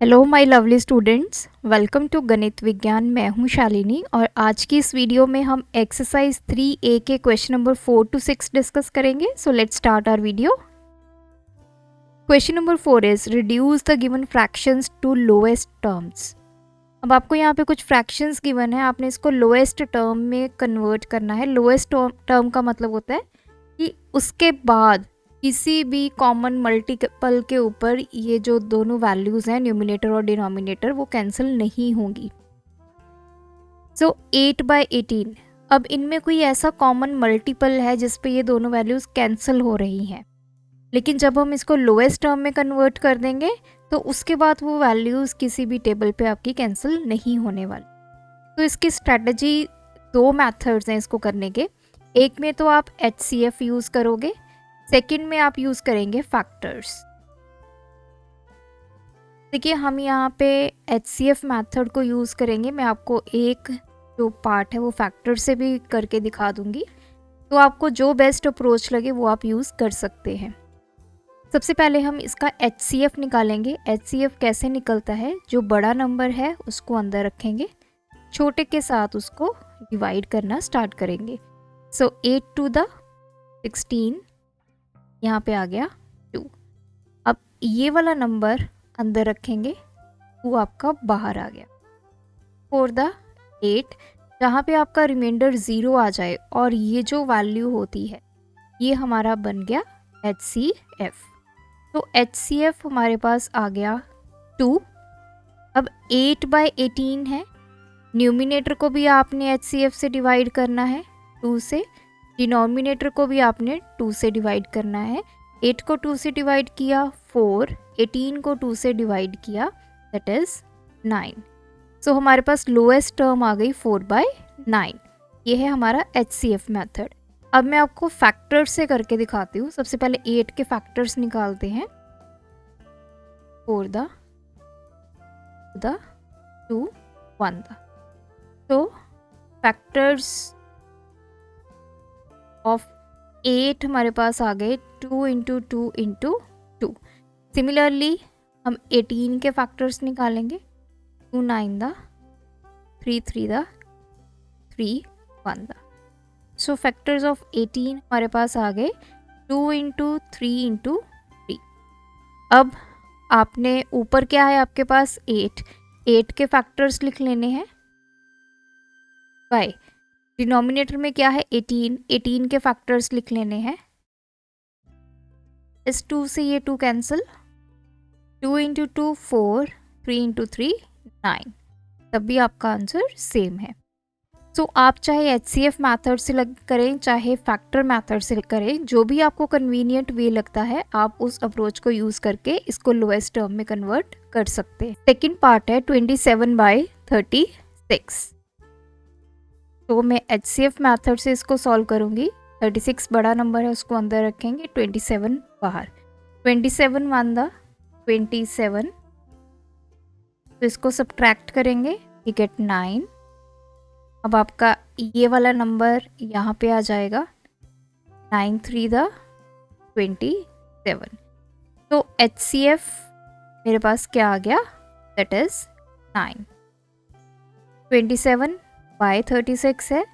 Hello my lovely students, welcome to गणित विज्ञान। मैं हूं शालिनी और आज की इस वीडियो में हम एक्सरसाइज 3A के क्वेश्चन नंबर 4 to 6 डिस्कस करेंगे। So let's start our video. Question number 4 is reduce the given fractions to lowest terms. अब आपको यहाँ पे कुछ फ्रैक्शंस गिवन है, आपने इसको लोएस्ट टर्म में कन्वर्ट करना है। लोएस्ट टर्म का मतलब होता है कि उसके बाद किसी भी कॉमन मल्टीपल के ऊपर ये जो दोनों वैल्यूज़ हैं, न्यूमिनेटर और डिनोमिनेटर, वो कैंसिल नहीं होंगी। सो 8/18, अब इनमें कोई ऐसा कॉमन मल्टीपल है जिस पे ये दोनों वैल्यूज़ कैंसिल हो रही हैं, लेकिन जब हम इसको लोएस्ट टर्म में कन्वर्ट कर देंगे तो उसके बाद वो वैल्यूज़ किसी भी टेबल पे आपकी कैंसिल नहीं होने वाली। तो इसकी स्ट्रैटेजी, दो मेथड्स हैं इसको करने के। एक में तो आप HCF यूज़ करोगे, सेकेंड में आप यूज़ करेंगे फैक्टर्स। देखिए, हम यहाँ पे HCF मेथड को यूज़ करेंगे। मैं आपको एक जो पार्ट है वो फैक्टर से भी करके दिखा दूँगी, तो आपको जो बेस्ट अप्रोच लगे वो आप यूज़ कर सकते हैं। सबसे पहले हम इसका HCF निकालेंगे। HCF कैसे निकलता है, जो बड़ा नंबर है उसको अंदर रखेंगे, छोटे के साथ उसको डिवाइड करना स्टार्ट करेंगे। सो 8 to the 16 यहाँ पे आ गया 2। अब ये वाला नंबर अंदर रखेंगे, वो आपका बाहर आ गया। फॉर द 8 जहाँ पे आपका रिमाइंडर 0 आ जाए और ये जो वैल्यू होती है ये हमारा बन गया HCF। तो HCF हमारे पास आ गया 2। अब 8/18 है, न्यूमिनेटर को भी आपने HCF से डिवाइड करना है 2 से, डिनोमिनेटर को भी आपने 2 से डिवाइड करना है। 8 को 2 से डिवाइड किया 4, 18 को 2 से डिवाइड किया, दैट इज़ 9। सो हमारे पास लोएस्ट टर्म आ गई 4/9। ये है हमारा HCF मेथड। अब मैं आपको फैक्टर्स से करके दिखाती हूँ। सबसे पहले 8 के फैक्टर्स निकालते हैं। 4 द 2 1 द। तो फैक्टर्स ऑफ 8 हमारे पास आ गए 2 इंटू 2 इंटू 2। सिमिलरली हम 18 के फैक्टर्स निकालेंगे। 2 9 the, 3 3 the, 3 1 the. So factors of 18 हमारे पास आ गए 2 इंटू 3 इंटू 3। अब आपने ऊपर क्या है आपके पास 8 के फैक्टर्स लिख लेने हैं। बाय डिनोमिनेटर में क्या है 18 के फैक्टर्स लिख लेने हैं। इस 2 से ये 2 कैंसिल, 2 इंटू 2 4, 3 इंटू 3 9। तब भी आपका आंसर सेम है। सो आप चाहे HCF मैथड से करें चाहे फैक्टर मैथड से करें, जो भी आपको कन्वीनियंट वे लगता है आप उस अप्रोच को यूज़ करके इसको लोएस्ट टर्म में कन्वर्ट कर सकते हैं। सेकेंड पार्ट है 27/36। तो मैं HCF मेथड से इसको सॉल्व करूँगी। 36 बड़ा नंबर है, उसको अंदर रखेंगे, 27 बाहर। 27 1 द 27, तो इसको सब्ट्रैक्ट करेंगे, वी गेट 9। अब आपका ये वाला नंबर यहाँ पे आ जाएगा, 9 3 द 27। तो HCF मेरे पास क्या आ गया, दैट इज़ 9। 27/36 है।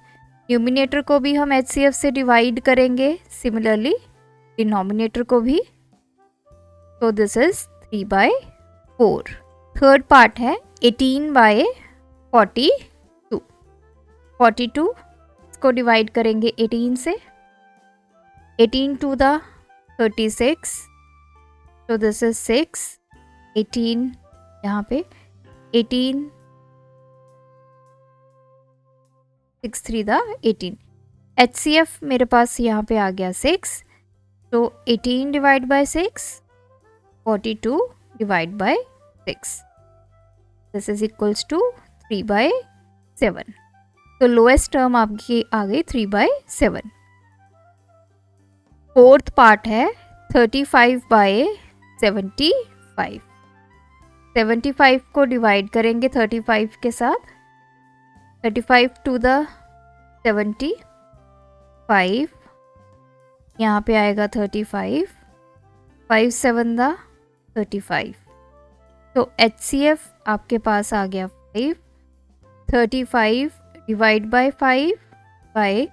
न्यूमिनेटर को भी हम HCF से डिवाइड करेंगे, सिमिलरली डिनोमिनेटर को भी। तो दिस इज 3/4। थर्ड पार्ट है 18/42। 42 इसको डिवाइड करेंगे 18 से, 18 2 द 36, तो दिस इज 6। 18 यहाँ पे 18 6 3 द 18। HCF मेरे पास यहाँ पे आ गया 6, तो 18 divide by 6, 42 divide by 6, this is equals to 3/7। तो लोएस्ट टर्म आपकी आ गई 3/7। फोर्थ पार्ट है 35/75। 75 को डिवाइड करेंगे 35 के साथ, 35 2 द 75, यहाँ पे आएगा 35, 5 7 द 35, तो HCF आपके पास आ गया 5, 35 divide by 5 by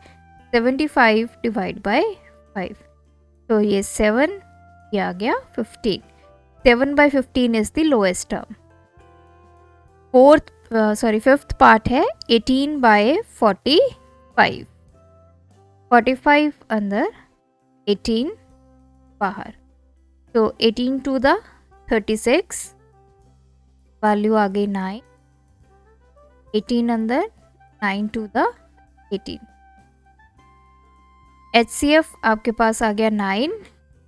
75 divide by 5, तो ये 7, ये आ गया 15. 7/15 is the lowest term. Fifth part है 18/45. 45 अंदर, 18 बाहर, तो 18 to the 36, वैल्यू आ गई 9. 18 अंदर, 9 to the 18. HCF आपके पास आ गया 9.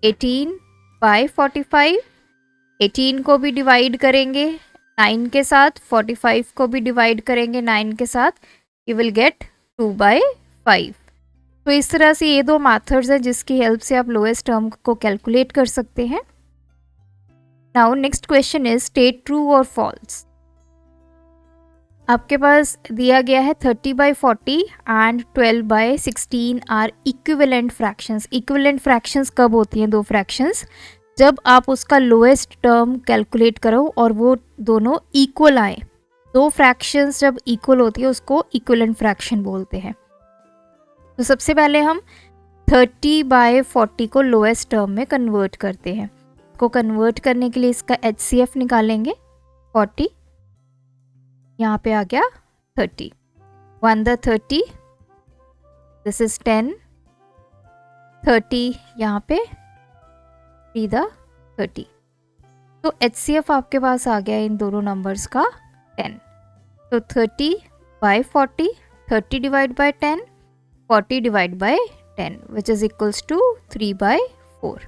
18/45, 18 को भी डिवाइड करेंगे 9 के साथ, 45 को भी डिवाइड करेंगे 9 के साथ, यू विल गेट 2/5. तो इस तरह से ये दो मेथड्स हैं जिसकी हेल्प से आप लोएस्ट टर्म को कैलकुलेट कर सकते हैं. Now next question is state true और फॉल्स. आपके पास दिया गया है 30/40 and 12/16 are equivalent fractions. Equivalent fractions कब होती हैं? दो फ्रैक्शंस जब आप उसका लोएस्ट टर्म कैलकुलेट करो और वो दोनों इक्वल आए. दो फ्रैक्शंस जब इक्वल होती है उसको इक्विवेलेंट फ्रैक्शन बोलते हैं. तो सबसे पहले हम 30/40 को लोएस्ट टर्म में कन्वर्ट करते हैं. को कन्वर्ट करने के लिए इसका HCF निकालेंगे. 40 यहाँ पे आ गया 30. 1 the 30, दिस इज 10. 30 यहाँ पे, 3 the 30. तो HCF आपके पास आ गया इन दोनों नंबर्स का 10. तो 30/40, 30 divide by 10, 40 divide by 10 which is equals to 3/4.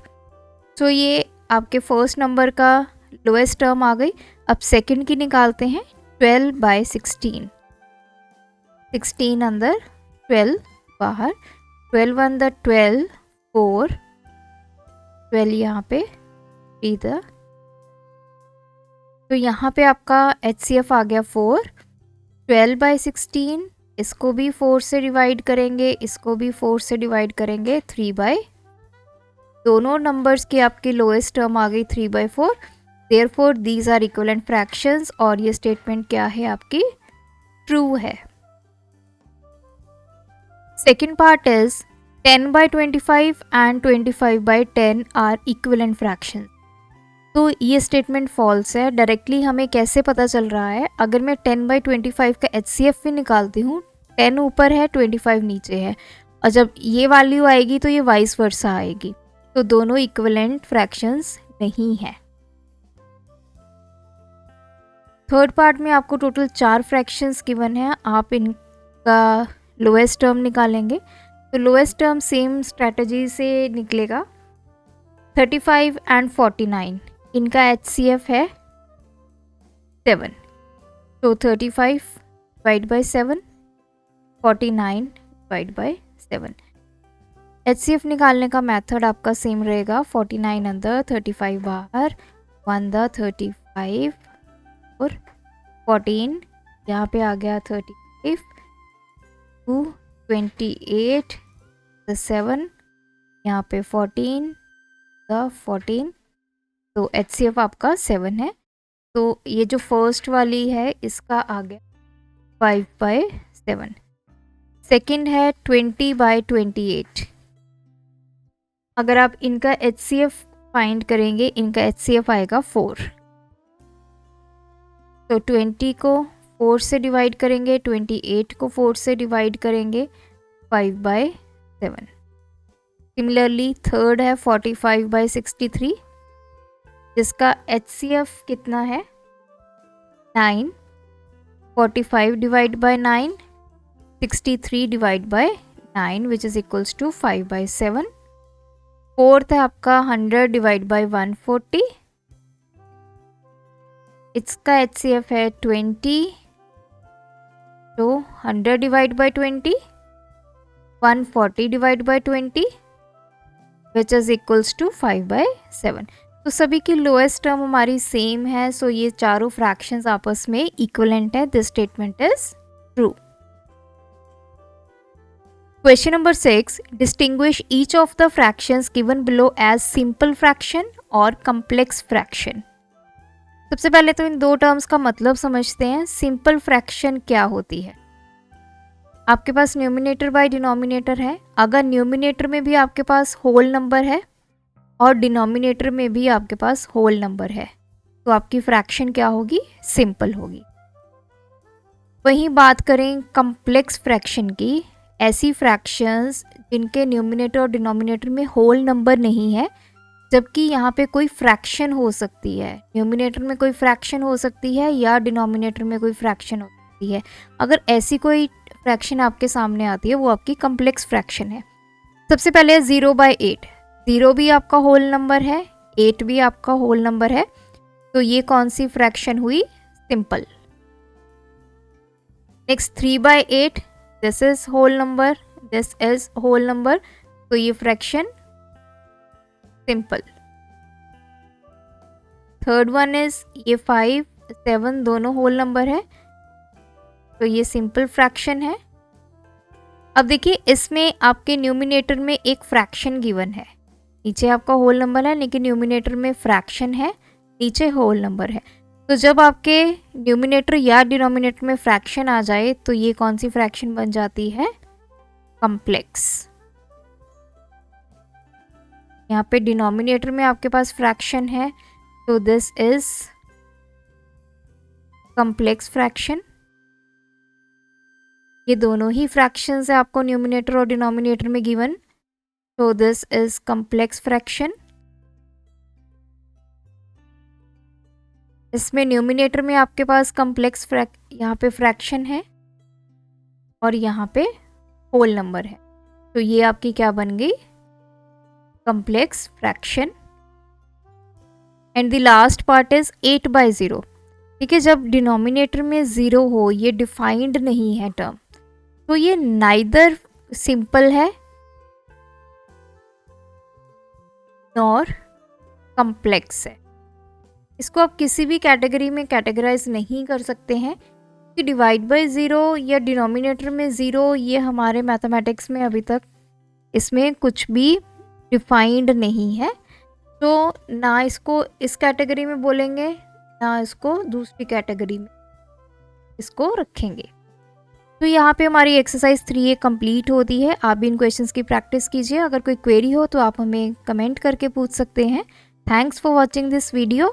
तो ये आपके फर्स्ट नंबर का लोएस्ट टर्म आ गई. अब सेकंड की निकालते हैं. 12/16, 16 अंदर, 12 बाहर, 12 अंदर 12, 4, 12 यहाँ पे, 3 the. तो यहाँ पे आपका HCF आ गया 4. 12/16, इसको भी 4 से डिवाइड करेंगे, इसको भी 4 से डिवाइड करेंगे, 3/, दोनों नंबर्स की आपकी लोएस्ट टर्म आ गई 3/4. Therefore these are equivalent fractions और ये स्टेटमेंट क्या है आपकी? ट्रू है. Second part is 10/25 and 25/10 are equivalent fractions. तो ये स्टेटमेंट फॉल्स है. डायरेक्टली हमें कैसे पता चल रहा है? अगर मैं 10/25 का HCF भी निकालती हूँ, 10 ऊपर है 25 नीचे है, और जब ये वैल्यू आएगी तो ये वाइस वर्सा आएगी. तो दोनों इक्विवेलेंट फ्रैक्शंस नहीं है. थर्ड पार्ट में आपको टोटल 4 फ्रैक्शंस गिवन है. आप इनका लोएस्ट टर्म निकालेंगे. तो लोएस्ट टर्म सेम स्ट्रैटेजी से निकलेगा. 35 एंड 49, इनका HCF है 7. तो 35 divide bye 7, 49 divide by 7. HCF निकालने का मेथड आपका सेम रहेगा. 49 अंदर, 35 बाहर, 1 the 35 और 14 यहाँ पे आ गया 35, 2 28 the 7 यहाँ पे 14 the 14. तो HCF आपका 7 है. तो ये जो फर्स्ट वाली है इसका आ गया 5/7. सेकंड है 20/28. अगर आप इनका HCF फाइंड करेंगे, इनका HCF आएगा 4. तो 20 को 4 से डिवाइड करेंगे, 28 को 4 से डिवाइड करेंगे, 5/7. सिमिलरली थर्ड है 45/63, जिसका HCF कितना है? 9. 45 divide by 9, 63 divide by 9 which is equals to 5/7. Fourth है आपका 100 डिवाइड बाय 140, इसका HCF है 20. तो 100 divide by 20, 140 divide by 20 which is equals to 5/7. तो सभी की लोएस्ट टर्म हमारी सेम है. सो ये चारों फ्रैक्शंस आपस में इक्विवेलेंट है. This statement is true. Question number 6. Distinguish each of the fractions given below as simple fraction or complex fraction. सबसे पहले तो इन दो टर्म्स का मतलब समझते हैं। सिंपल फ्रैक्शन क्या होती है? आपके पास न्यूमिनेटर बाय डिनोमिनेटर है। अगर न्यूमिनेटर में भी आपके पास होल नंबर है और डिनोमिनेटर में भी आपके पास होल नंबर है तो आपकी फ्रैक्शन क्या होगी? सिंपल होगी। वहीं बात करें कॉम्प्लेक्स फ्रैक्शन की, ऐसी फ्रैक्शंस जिनके न्यूमिनेटर और डिनोमिनेटर में होल नंबर नहीं है जबकि यहाँ पे कोई फ्रैक्शन हो सकती है। न्यूमिनेटर में कोई फ्रैक्शन हो सकती है या डिनोमिनेटर में कोई फ्रैक्शन हो सकती है। अगर ऐसी कोई फ्रैक्शन आपके सामने आती है वो आपकी कॉम्प्लेक्स फ्रैक्शन है। सबसे पहले 0/8। 0 भी आपका होल नंबर है, 8 भी आपका होल नंबर है, तो ये कौन सी फ्रैक्शन हुई? Simple. Next 3/8, this is whole number, this is whole number, तो ये fraction simple. Third one is ये 5, 7 दोनों होल नंबर है तो ये सिंपल फ्रैक्शन है। अब देखिए इसमें आपके न्यूमिनेटर में एक फ्रैक्शन गिवन है, नीचे आपका होल नंबर है लेकिन न्यूमिनेटर में फ्रैक्शन है, नीचे होल नंबर है। तो जब आपके न्यूमिनेटर या डिनोमिनेटर में फ्रैक्शन आ जाए तो ये कौन सी फ्रैक्शन बन जाती है? कॉम्प्लेक्स। यहाँ पे डिनोमिनेटर में आपके पास फ्रैक्शन है तो दिस इज कॉम्प्लेक्स फ्रैक्शन। ये दोनों ही फ्रैक्शंस है आपको न्यूमिनेटर और डिनोमिनेटर में गिवन, तो दिस इज कॉम्प्लेक्स फ्रैक्शन। इसमें न्यूमिनेटर में आपके पास कॉम्प्लेक्स यहाँ पे फ्रैक्शन है और यहाँ पे होल नंबर है, तो ये आपकी क्या बन गई? Complex fraction. And the last part is 8/0। ठीक है, जब डिनोमिनेटर में 0 हो, ये डिफाइंड नहीं है टर्म, तो ये नाइदर सिंपल है नॉर कॉम्प्लेक्स है। इसको आप किसी भी कैटेगरी में कैटेगराइज नहीं कर सकते हैं कि डिवाइड बाय 0 या डिनोमिनेटर में 0, ये हमारे मैथमेटिक्स में अभी तक इसमें कुछ भी डिफाइंड नहीं है, तो ना इसको इस कैटेगरी में बोलेंगे ना इसको दूसरी कैटेगरी में इसको रखेंगे। तो यहाँ पे हमारी एक्सरसाइज 3A कंप्लीट होती है। आप भी इन क्वेश्चंस की प्रैक्टिस कीजिए। अगर कोई क्वेरी हो तो आप हमें कमेंट करके पूछ सकते हैं। Thanks for watching this video.